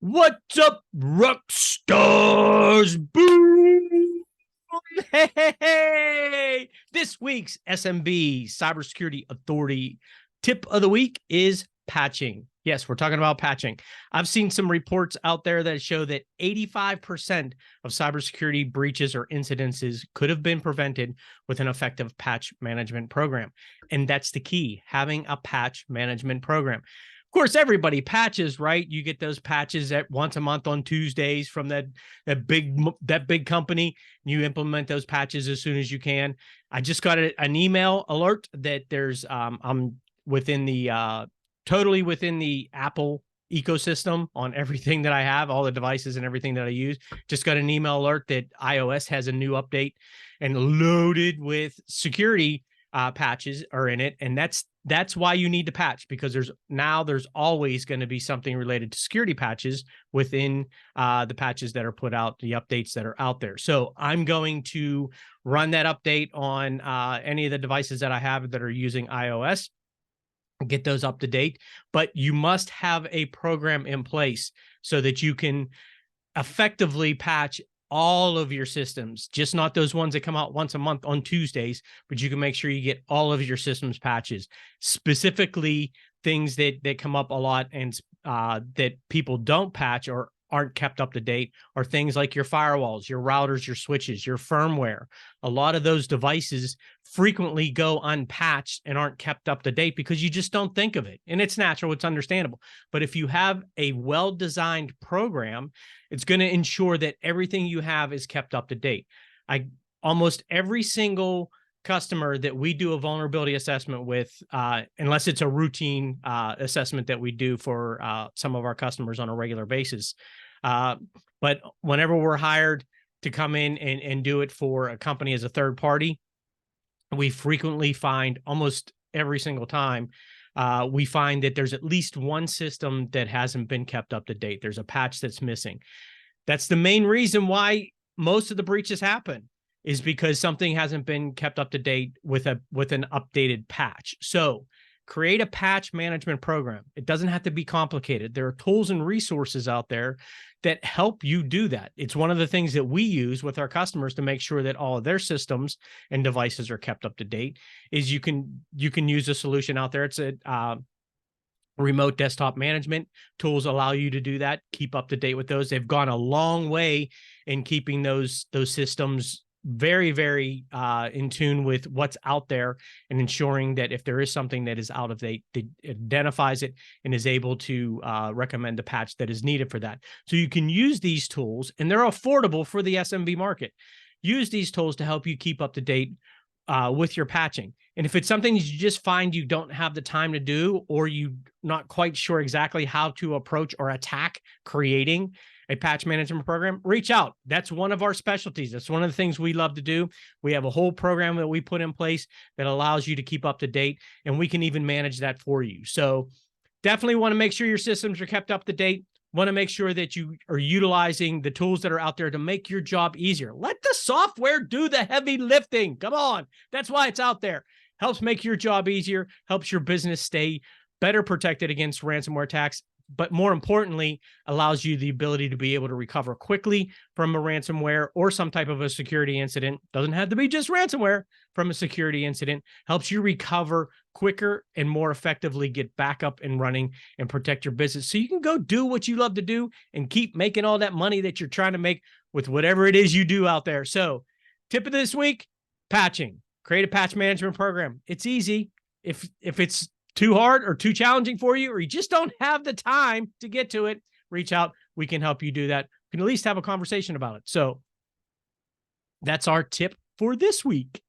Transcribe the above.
What's up, rock stars? Boom! Hey! This week's SMB Cybersecurity Authority tip of the week is patching. Yes, we're talking about patching. I've seen some reports out there that show that 85% of cybersecurity breaches or incidences could have been prevented with an effective patch management program. And that's the key, having a patch management program. Of course, everybody patches, right? You get those patches at once a month on Tuesdays from that big company. You implement those patches as soon as you can. I just got an email alert that there's I'm within the totally within the Apple ecosystem on everything that I have, all the devices and everything that I use. Just got an email alert that iOS has a new update and loaded with security patches are in it, and that's why you need to patch, because there's always going to be something related to security patches within the patches that are put out, the updates that are out there. So I'm going to run that update on any of the devices that I have that are using iOS, get those up to date. But you must have a program in place so that you can effectively patch all of your systems, just not those ones that come out once a month on Tuesdays, but you can make sure you get all of your systems patches, specifically things that come up a lot and that people don't patch or aren't kept up to date are things like your firewalls, your routers, your switches, your firmware. A lot of those devices frequently go unpatched and aren't kept up to date because you just don't think of it. And it's natural, it's understandable. But if you have a well-designed program, it's going to ensure that everything you have is kept up to date. Almost every single customer that we do a vulnerability assessment with, unless it's a routine assessment that we do for some of our customers on a regular basis. But whenever we're hired to come in and do it for a company as a third party, we frequently find, almost every single time, we find that there's at least one system that hasn't been kept up to date. There's a patch that's missing. That's the main reason why most of the breaches happen, is because something hasn't been kept up to date with an updated patch. So create a patch management program. It doesn't have to be complicated. There are tools and resources out there that help you do that. It's one of the things that we use with our customers to make sure that all of their systems and devices are kept up to date. Is you can use a solution out there. It's a remote desktop management tools allow you to do that. Keep up to date with those. They've gone a long way in keeping those systems very, very in tune with what's out there and ensuring that if there is something that is out of date, it identifies it and is able to recommend a patch that is needed for that. So you can use these tools, and they're affordable for the SMB market. Use these tools to help you keep up to date with your patching. And if it's something you just find you don't have the time to do, or you're not quite sure exactly how to approach or attack creating a patch management program, reach out. That's one of our specialties. That's one of the things we love to do. We have a whole program that we put in place that allows you to keep up to date, and we can even manage that for you. So definitely want to make sure your systems are kept up to date. Want to make sure that you are utilizing the tools that are out there to make your job easier. Let the software do the heavy lifting. Come on. That's why it's out there. Helps make your job easier, helps your business stay better protected against ransomware attacks, but more importantly, allows you the ability to be able to recover quickly from a ransomware or some type of a security incident. Doesn't have to be just ransomware. From a security incident, helps you recover quicker and more effectively, get back up and running and protect your business so you can go do what you love to do and keep making all that money that you're trying to make with whatever it is you do out there. So tip of this week, patching. Create a patch management program. It's easy. If it's too hard or too challenging for you, or you just don't have the time to get to it, reach out. We can help you do that. We can at least have a conversation about it. So that's our tip for this week.